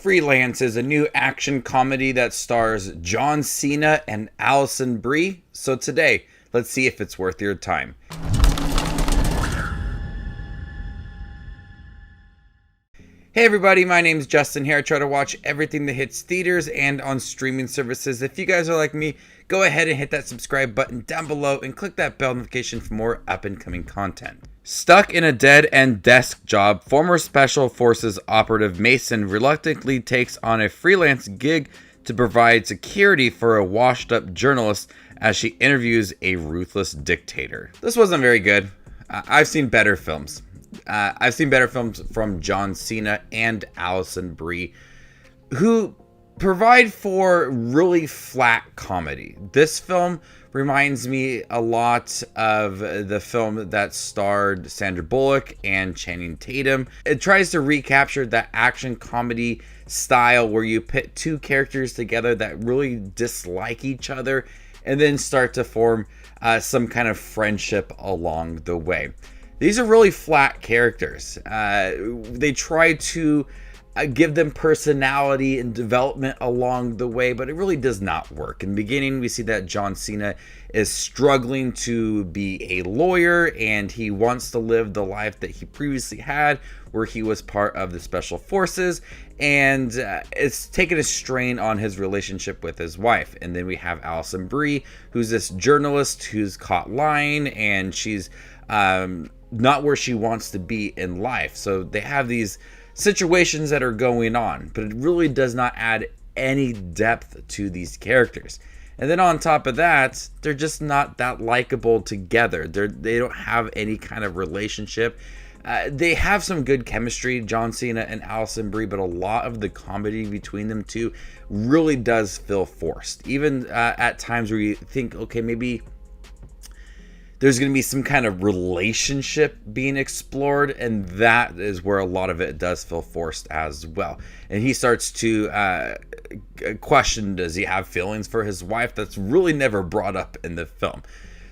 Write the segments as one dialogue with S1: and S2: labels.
S1: Freelance is a new action comedy that stars John Cena and Alison Brie. So today, let's see if it's worth your time. Hey everybody, my name is Justin here. I try to watch everything that hits theaters and on streaming services. If you guys are like me, go ahead and hit that subscribe button down below and click that bell notification for more up and coming content. Stuck in a dead-end desk job, former Special Forces operative Mason reluctantly takes on a freelance gig to provide security for a washed-up journalist as she interviews a ruthless dictator. This wasn't very good. I've seen better films. I've seen better films from John Cena and Alison Brie, who provide for really flat comedy. This film reminds me a lot of the film that starred Sandra Bullock and Channing Tatum. It tries to recapture that action comedy style where you pit two characters together that really dislike each other and then start to form some kind of friendship along the way. These are really flat characters. They try to give them personality and development along the way, but it really does not work. In the beginning, we see that John Cena is struggling to be a lawyer, and he wants to live the life that he previously had, where he was part of the Special Forces, and it's taken a strain on his relationship with his wife. And then we have Alison Brie, who's this journalist who's caught lying, and she's not where she wants to be in life. So they have these situations that are going on, but it really does not add any depth to these characters. And then on top of that, they're just not that likable together. They don't have any kind of relationship. They have some good chemistry, John Cena and Alison Brie, but a lot of the comedy between them two really does feel forced. Even at times where you think, okay, maybe there's going to be some kind of relationship being explored, and that is where a lot of it does feel forced as well. And he starts to question, does he have feelings for his wife? That's really never brought up in the film.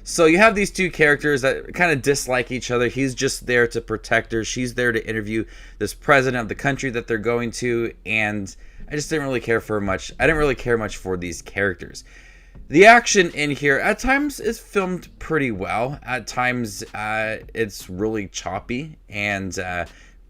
S1: So you have these two characters that kind of dislike each other. He's just there to protect her. She's there to interview this president of the country that they're going to, and I just didn't really care for much. I didn't really care much for these characters. The action in here at times is filmed pretty well. At times it's really choppy and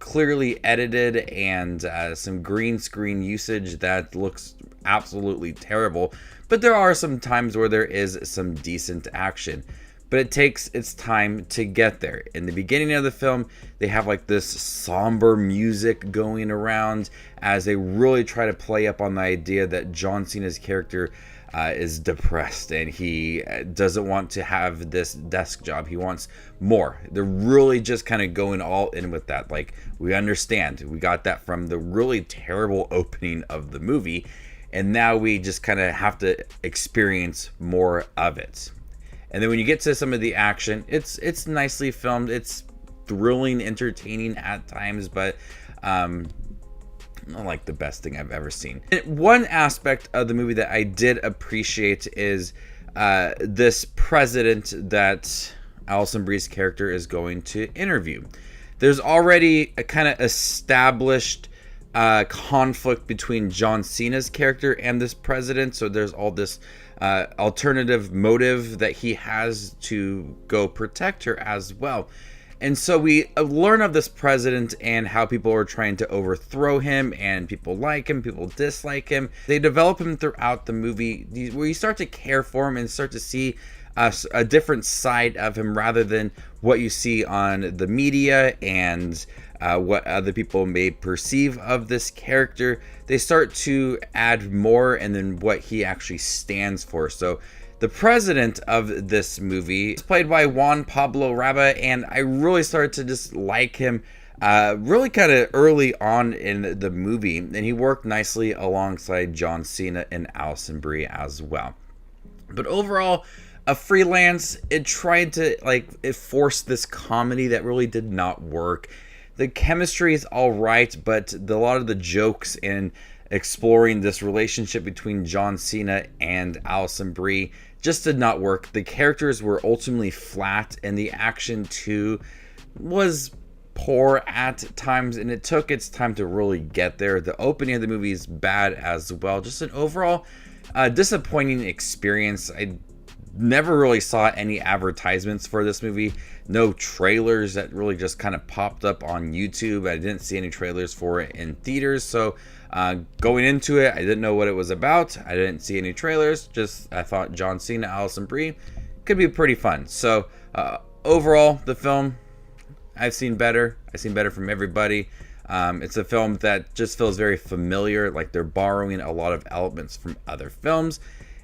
S1: clearly edited, and some green screen usage that looks absolutely terrible. But there are some times where there is some decent action. But it takes its time to get there. In the beginning of the film, they have like this somber music going around as they really try to play up on the idea that John Cena's character is depressed and he doesn't want to have this desk job. He wants more. They're really just kind of going all in with that. Like, we understand. We got that from the really terrible opening of the movie, and now we just kind of have to experience more of it. And then when you get to some of the action, it's nicely filmed. It's thrilling, entertaining at times, but not like the best thing I've ever seen. And one aspect of the movie that I did appreciate is this president that Alison Brie's character is going to interview. There's already a kind of established conflict between John Cena's character and this president, so there's all this alternative motive that he has to go protect her as well. And so we learn of this president and how people are trying to overthrow him, and people like him, people dislike him. They develop him throughout the movie where you start to care for him and start to see a different side of him rather than what you see on the media and what other people may perceive of this character. They start to add more and then what he actually stands for. So the president of this movie is played by Juan Pablo Raba, and I really started to just like him really kind of early on in the movie, and he worked nicely alongside John Cena and Alison Brie as well. But overall, a Freelance, it tried to it forced this comedy that really did not work. The chemistry is all right, but a lot of the jokes in exploring this relationship between John Cena and Alison Brie just did not work. The characters were ultimately flat, and the action too was poor at times, and it took its time to really get there. The opening of the movie is bad as well. Just an overall disappointing experience. I never really saw any advertisements for this movie. No trailers that really just kind of popped up on YouTube. I didn't see any trailers for it in theaters. So going into it, I didn't know what it was about. I didn't see any trailers. I thought John Cena, Alison, Brie could be pretty fun. So overall, the film, I've seen better. I've seen better from everybody. It's a film that just feels very familiar, like they're borrowing a lot of elements from other films,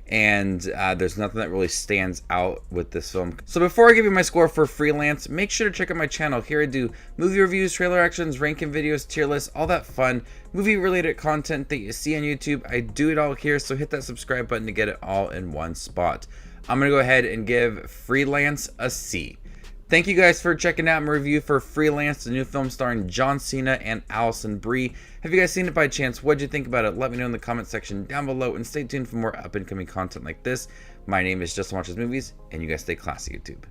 S1: and there's nothing that really stands out with this film. So before I give you my score for Freelance, make sure to check out my channel. Here I do movie reviews, trailer actions, ranking videos, tier lists, all that fun movie related content that you see on YouTube. I do it all here, so hit that subscribe button to get it all in one spot. I'm gonna go ahead and give Freelance a C. Thank you guys for checking out my review for Freelance, the new film starring John Cena and Alison Brie. Have you guys seen it by chance? What'd you think about it? Let me know in the comment section down below, and stay tuned for more up and coming content like this. My name is Justin Watches Movies, and you guys stay classy, YouTube.